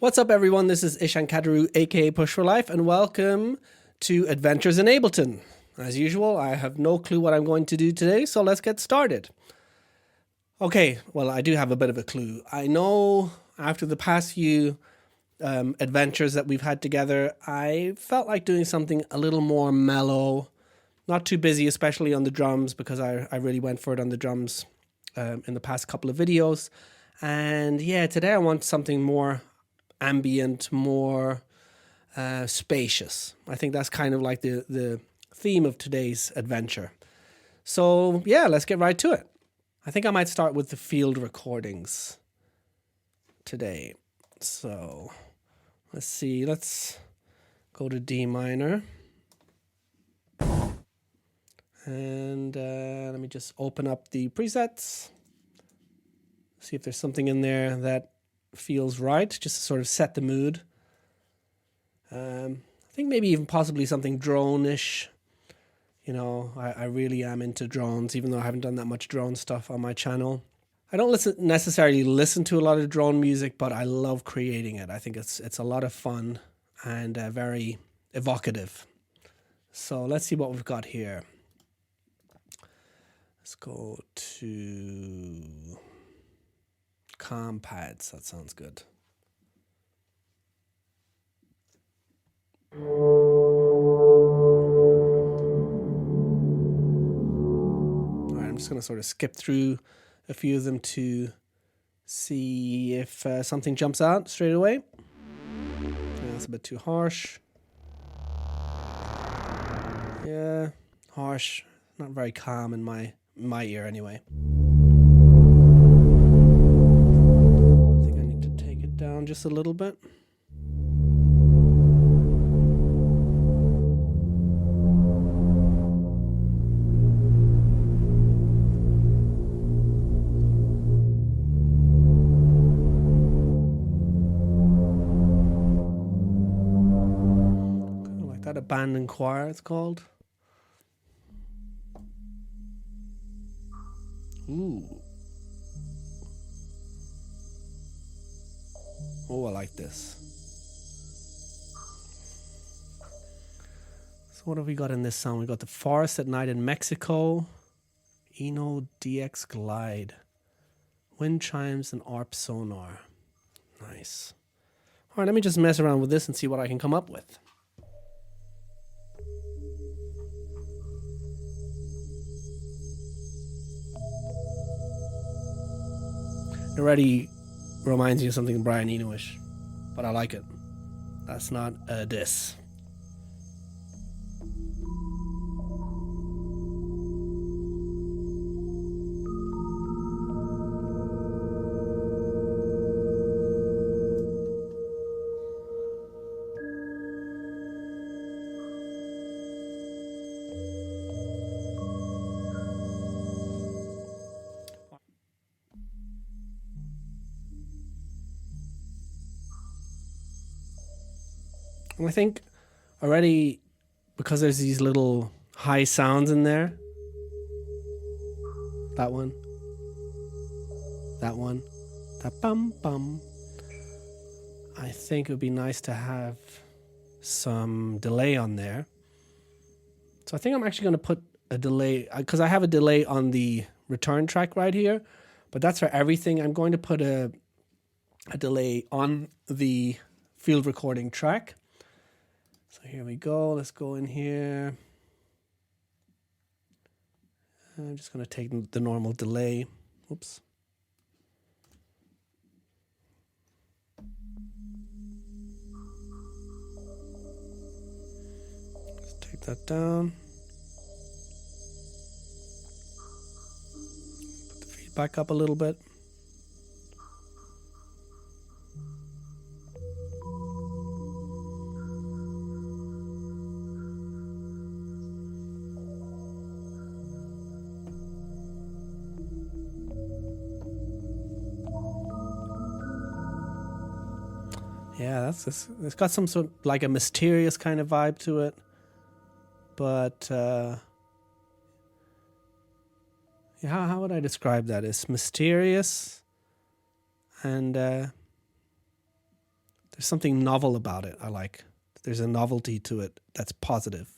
What's up, everyone? This is Ishan Kadaru, aka Push for Life, and welcome to Adventures in Ableton. As usual, I have no clue what I'm going to do today, so let's get started. Okay, well, I do have a bit of a clue. I know after the past few adventures that we've had together, I felt like doing something a little more mellow, not too busy, especially on the drums, because I really went for it on the drums in the past couple of videos. And yeah, today I want something more ambient, more spacious. I think that's kind of like the theme of today's adventure. So yeah, let's get right to it. I think I might start with the field recordings today. So let's see, let's go to D minor. And let me just open up the presets. See if there's something in there that feels right, just to sort of set the mood. I think maybe even possibly something drone-ish. You know, I really am into drones, even though I haven't done that much drone stuff on my channel. I don't necessarily listen to a lot of drone music, but I love creating it. I think it's a lot of fun and very evocative. So let's see what we've got here. Let's go to calm pads. That sounds good. All right, I'm just going to sort of skip through a few of them to see if something jumps out straight away. Yeah, that's a bit too harsh. Yeah, harsh. Not very calm in my ear anyway. I think I need to take it down just a little bit. Kind of like that abandoned choir, it's called. Ooh. Oh, I like this. So what have we got in this sound? We got the Forest at Night in Mexico, Eno DX Glide, wind chimes and ARP sonar. Nice. All right, let me just mess around with this and see what I can come up with. It already reminds me of something Brian Eno-ish, but I like it. That's not a diss. And I think already, because there's these little high sounds in there, that one, that bum bum, I think it would be nice to have some delay on there. So I think I'm actually going to put a delay, because I have a delay on the return track right here, but that's for everything. I'm going to put a delay on the field recording track. So here we go. Let's go in here. I'm just going to take the normal delay. Oops. Let's take that down. Put the feedback up a little bit. Yeah, it's got some sort of like a mysterious kind of vibe to it, but yeah, how would I describe that? It's mysterious and There's something novel about it. I like. There's a novelty to it that's positive.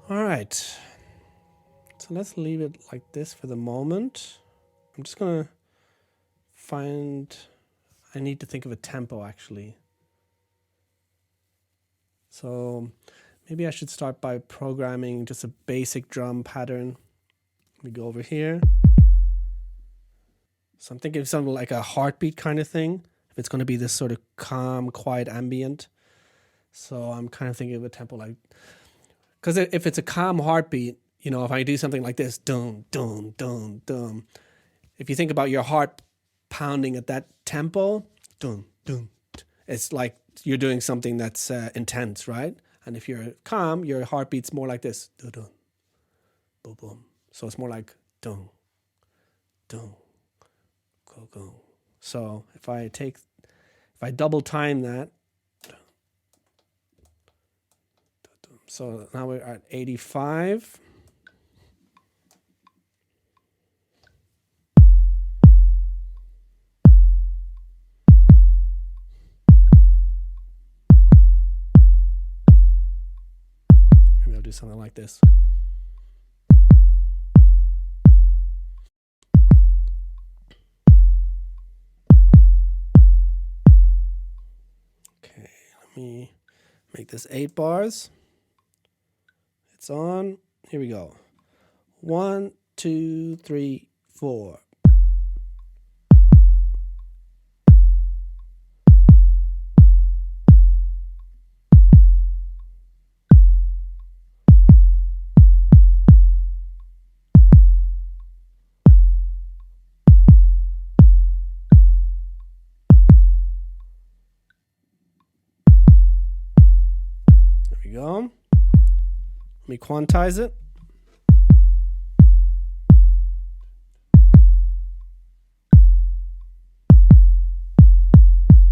All right. So let's leave it like this for the moment. I'm just gonna find, I need to think of a tempo actually. So maybe I should start by programming just a basic drum pattern. Let me go over here. So I'm thinking of something like a heartbeat kind of thing. If it's going to be this sort of calm, quiet ambient. So I'm kind of thinking of a tempo like, because if it's a calm heartbeat, you know, if I do something like this, dum, dum, dum, dum. If you think about your heart pounding at that tempo, dum, dum, it's like you're doing something that's intense, right? And if you're calm, your heartbeat's more like this, dum, dum, boom, boom. So it's more like dum, dum, go, go. So if I double time that, so now we're at 85. Maybe I'll do something like this. Okay, let me make this 8 bars. It's on. Here we go. 1, 2, 3, 4. There we go. Let me quantize it.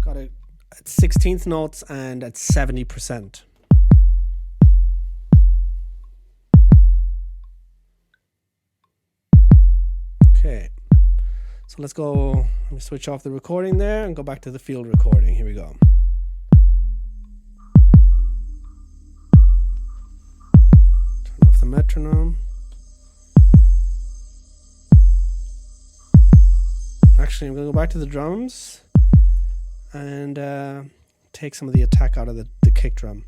Got it at 16th notes and at 70%. Okay, so let's go. Let me switch off the recording there and go back to the field recording. Here we go. The metronome. Actually, I'm going to go back to the drums and take some of the attack out of the kick drum.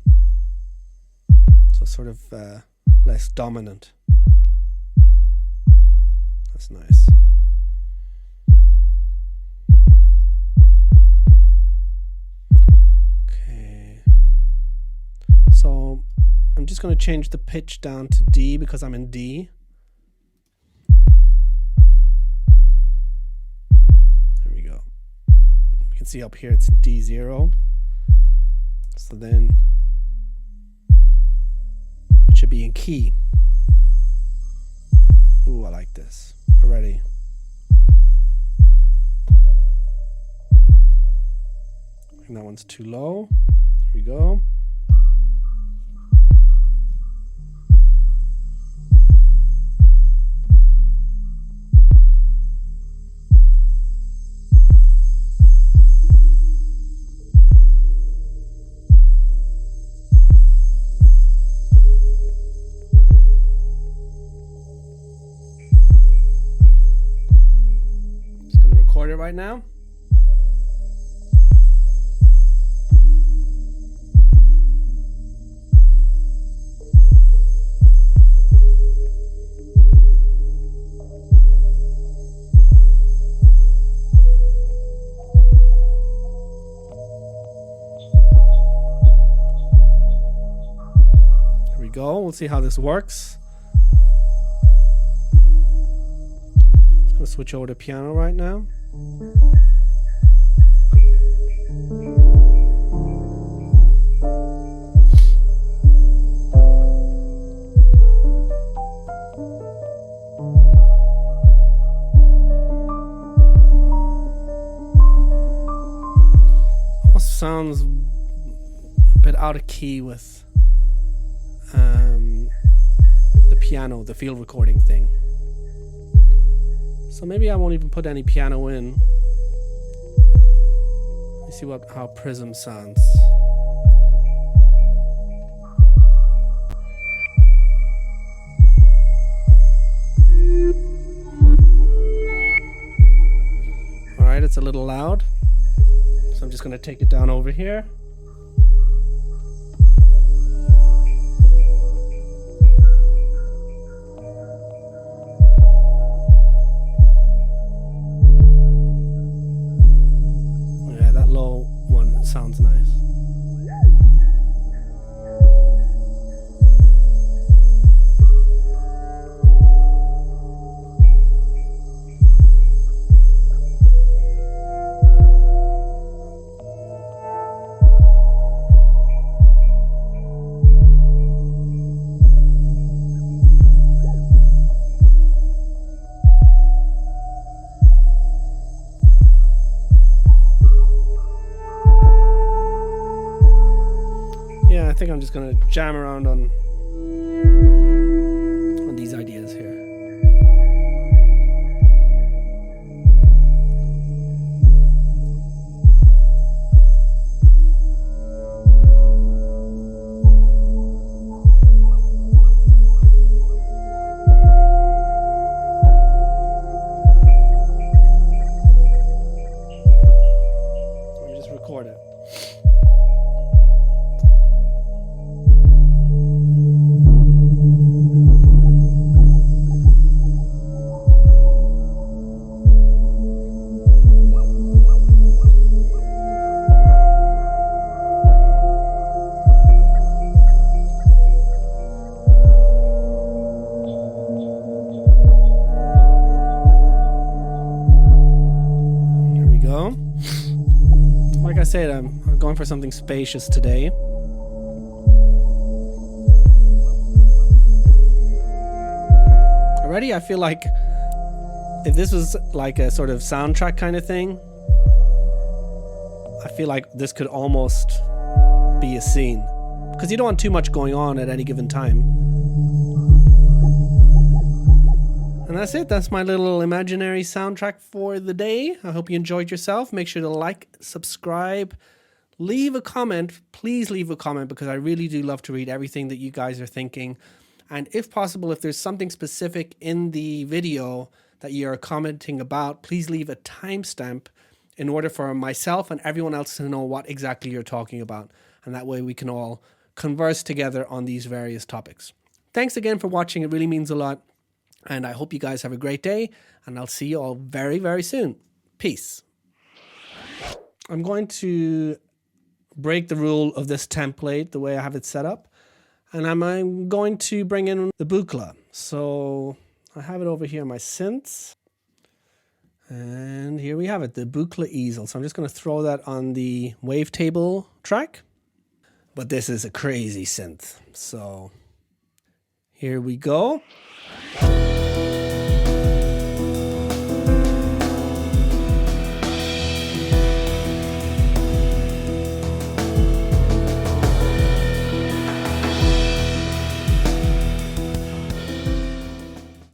So sort of less dominant. That's nice. Okay. So I'm just going to change the pitch down to D because I'm in D. There we go. You can see up here it's D0. So then it should be in key. Ooh, I like this already. I think that one's too low. Here we go. It right now. There we go. We'll see how this works. Just gonna switch over to piano right now. Almost sounds a bit out of key with the piano, the field recording thing. So maybe I won't even put any piano in. Let's see how Prism sounds. Alright, it's a little loud. So I'm just going to take it down over here. Yeah, that low one sounds nice. I think I'm just going to jam around on these ideas here. Let me just record it. Like I said, I'm going for something spacious today. Already, I feel like if this was like a sort of soundtrack kind of thing, I feel like this could almost be a scene. Because you don't want too much going on at any given time. And that's it. That's my little imaginary soundtrack for the day. I hope you enjoyed yourself. Make sure to like, subscribe, leave a comment. Please leave a comment because I really do love to read everything that you guys are thinking. And if possible, if there's something specific in the video that you're commenting about, please leave a timestamp in order for myself and everyone else to know what exactly you're talking about. And that way we can all converse together on these various topics. Thanks again for watching. It really means a lot. And I hope you guys have a great day, and I'll see you all very, very soon. Peace. I'm going to break the rule of this template, the way I have it set up, and I'm going to bring in the buchla. So I have it over here in my synths, and here we have it, the buchla easel. So I'm just going to throw that on the wavetable track, but this is a crazy synth. So here we go.